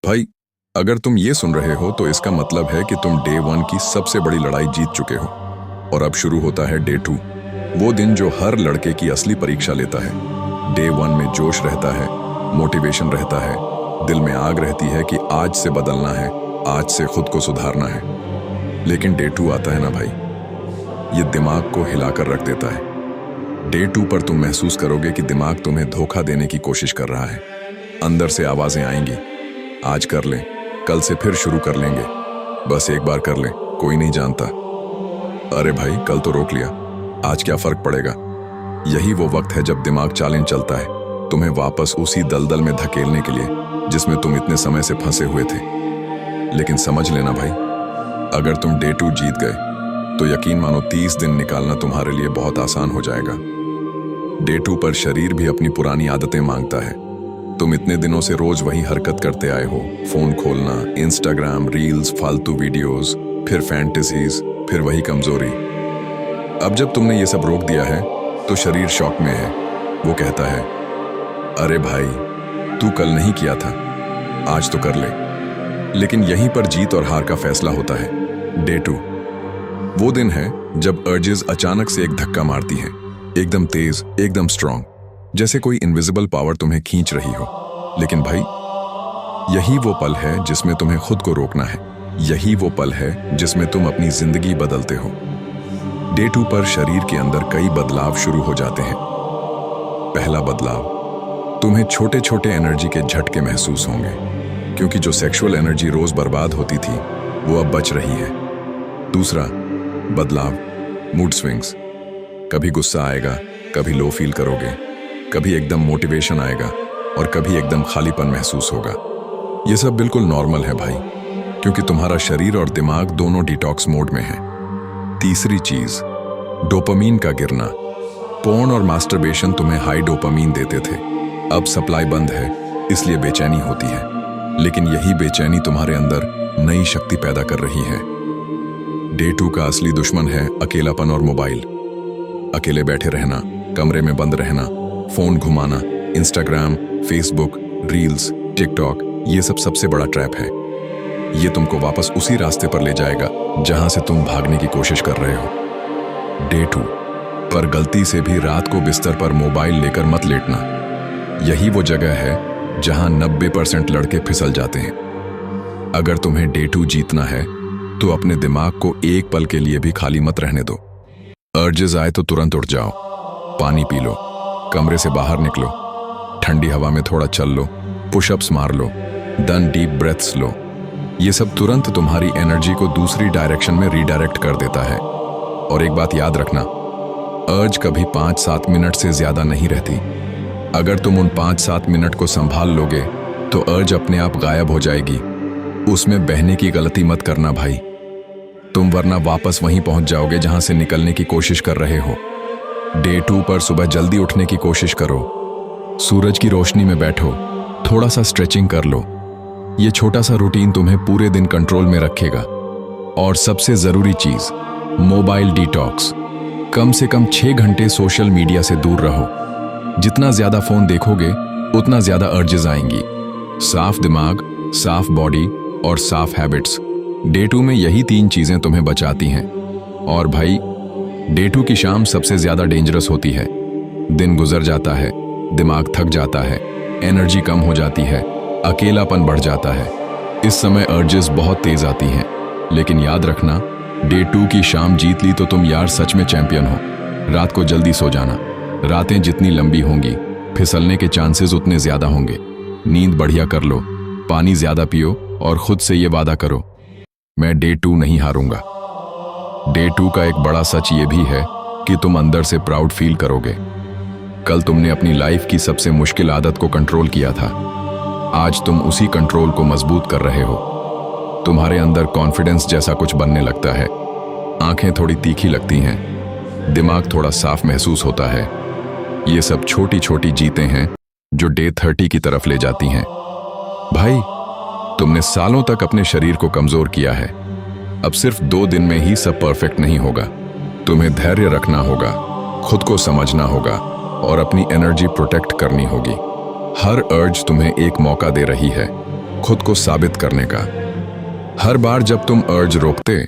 भाई, अगर तुम ये सुन रहे हो तो इसका मतलब है कि तुम डे 1 की सबसे बड़ी लड़ाई जीत चुके हो। और अब शुरू होता है डे 2, वो दिन जो हर लड़के की असली परीक्षा लेता है। डे 1 में जोश रहता है, मोटिवेशन रहता है, दिल में आग रहती है कि आज से बदलना है, आज से खुद को सुधारना है। लेकिन डे 2 आता है ना भाई, ये दिमाग को हिलाकर रख देता है। डे 2 पर तुम महसूस करोगे कि दिमाग तुम्हें धोखा देने की कोशिश कर रहा है। अंदर से आवाजें आएंगी, आज कर लें, कल से फिर शुरू कर लेंगे, बस एक बार कर लें, कोई नहीं जानता। अरे भाई, कल तो रोक लिया, आज क्या फर्क पड़ेगा। यही वो वक्त है जब दिमाग चालें चलता है, तुम्हें वापस उसी दलदल में धकेलने के लिए जिसमें तुम इतने समय से फंसे हुए थे। लेकिन समझ लेना भाई, अगर तुम डे 2 जीत गए तो यकीन मानो 30 दिन निकालना तुम्हारे लिए बहुत आसान हो जाएगा। डे 2 पर शरीर भी अपनी पुरानी आदतें मांगता है। तुम इतने दिनों से रोज वही हरकत करते आए हो, फोन खोलना, इंस्टाग्राम रील्स, फालतू वीडियोस, फिर फैंटेसीज, फिर वही कमजोरी। अब जब तुमने ये सब रोक दिया है तो शरीर शॉक में है। वो कहता है, अरे भाई, तू कल नहीं किया था, आज तो कर ले। लेकिन यहीं पर जीत और हार का फैसला होता है। डे 2 वो दिन है जब अर्जेस अचानक से एक धक्का मारती हैं, एकदम तेज, एकदम स्ट्रांग, जैसे कोई इनविजिबल पावर तुम्हें खींच रही हो। लेकिन भाई, यही वो पल है जिसमें तुम्हें खुद को रोकना है। यही वो पल है जिसमें तुम अपनी जिंदगी बदलते हो। डे 2 पर शरीर के अंदर कई बदलाव शुरू हो जाते हैं। पहला बदलाव, तुम्हें छोटे छोटे एनर्जी के झटके महसूस होंगे, क्योंकि जो सेक्सुअल एनर्जी रोज बर्बाद होती थी वो अब बच रही है। दूसरा बदलाव, मूड स्विंग्स। कभी गुस्सा आएगा, कभी लो फील करोगे, कभी एकदम मोटिवेशन आएगा और कभी एकदम खालीपन महसूस होगा। ये सब बिल्कुल नॉर्मल है भाई, क्योंकि तुम्हारा शरीर और दिमाग दोनों डिटॉक्स मोड में है। तीसरी चीज, डोपामीन का गिरना। पोर्न और मास्टरबेशन तुम्हें हाई डोपामीन देते थे, अब सप्लाई बंद है, इसलिए बेचैनी होती है। लेकिन यही बेचैनी तुम्हारे अंदर नई शक्ति पैदा कर रही है। डे 2 का असली दुश्मन है अकेलापन और मोबाइल। अकेले बैठे रहना, कमरे में बंद रहना, फोन घुमाना, इंस्टाग्राम, फेसबुक, रील्स, टिकटॉक, ये सब सबसे बड़ा ट्रैप है। ये तुमको वापस उसी रास्ते पर ले जाएगा जहां से तुम भागने की कोशिश कर रहे हो। डे 2 पर गलती से भी रात को बिस्तर पर मोबाइल लेकर मत लेटना। यही वो जगह है जहां 90% लड़के फिसल जाते हैं। अगर तुम्हें डे 2 जीतना है तो अपने दिमाग को एक पल के लिए भी खाली मत रहने दो। अर्जेस आए तो तुरंत उठ जाओ, पानी पी लो, कमरे से बाहर निकलो, ठंडी हवा में थोड़ा चल लो, पुशअप्स मार लो, देन डीप ब्रेथ्स लो। ये सब तुरंत तुम्हारी एनर्जी को दूसरी डायरेक्शन में रीडायरेक्ट कर देता है। और एक बात याद रखना, अर्ज कभी 5-7 मिनट से ज्यादा नहीं रहती। अगर तुम उन 5-7 मिनट को संभाल लोगे तो अर्ज अपने आप गायब हो जाएगी। उसमें बहने की गलती मत करना भाई, तुम वरना वापस वहीं पहुंच जाओगे जहां से निकलने की कोशिश कर रहे हो। डे 2 पर सुबह जल्दी उठने की कोशिश करो, सूरज की रोशनी में बैठो, थोड़ा सा स्ट्रेचिंग कर लो। ये छोटा सा रूटीन तुम्हें पूरे दिन कंट्रोल में रखेगा। और सबसे जरूरी चीज, मोबाइल डिटॉक्स। कम से कम 6 घंटे सोशल मीडिया से दूर रहो। जितना ज्यादा फोन देखोगे उतना ज्यादा अर्जेस आएंगी। साफ दिमाग, साफ बॉडी और साफ हैबिट्स। डे 2 में यही 3 चीजें तुम्हें बचाती हैं। और भाई, डे 2 की शाम सबसे ज्यादा डेंजरस होती है। दिन गुजर जाता है, दिमाग थक जाता है, एनर्जी कम हो जाती है, अकेलापन बढ़ जाता है। इस समय अर्जेस बहुत तेज आती हैं। लेकिन याद रखना, डे 2 की शाम जीत ली तो तुम यार सच में चैंपियन हो। रात को जल्दी सो जाना। रातें जितनी लंबी होंगी, फिसलने के चांसेस उतने ज्यादा होंगे। नींद बढ़िया कर लो, पानी ज्यादा पियो और खुद से ये वादा करो, मैं डे 2 नहीं हारूंगा। डे 2 का एक बड़ा सच ये भी है कि तुम अंदर से प्राउड फील करोगे। कल तुमने अपनी लाइफ की सबसे मुश्किल आदत को कंट्रोल किया था, आज तुम उसी कंट्रोल को मजबूत कर रहे हो। तुम्हारे अंदर कॉन्फिडेंस जैसा कुछ बनने लगता है, आंखें थोड़ी तीखी लगती हैं, दिमाग थोड़ा साफ महसूस होता है। ये सब छोटी छोटी जीतें हैं जो डे 30 की तरफ ले जाती हैं। भाई, तुमने सालों तक अपने शरीर को कमजोर किया है, अब सिर्फ 2 दिन में ही सब परफेक्ट नहीं होगा। तुम्हें धैर्य रखना होगा, खुद को समझना होगा और अपनी एनर्जी प्रोटेक्ट करनी होगी। हर अर्ज तुम्हें एक मौका दे रही है, खुद को साबित करने का। हर बार जब तुम अर्ज रोकते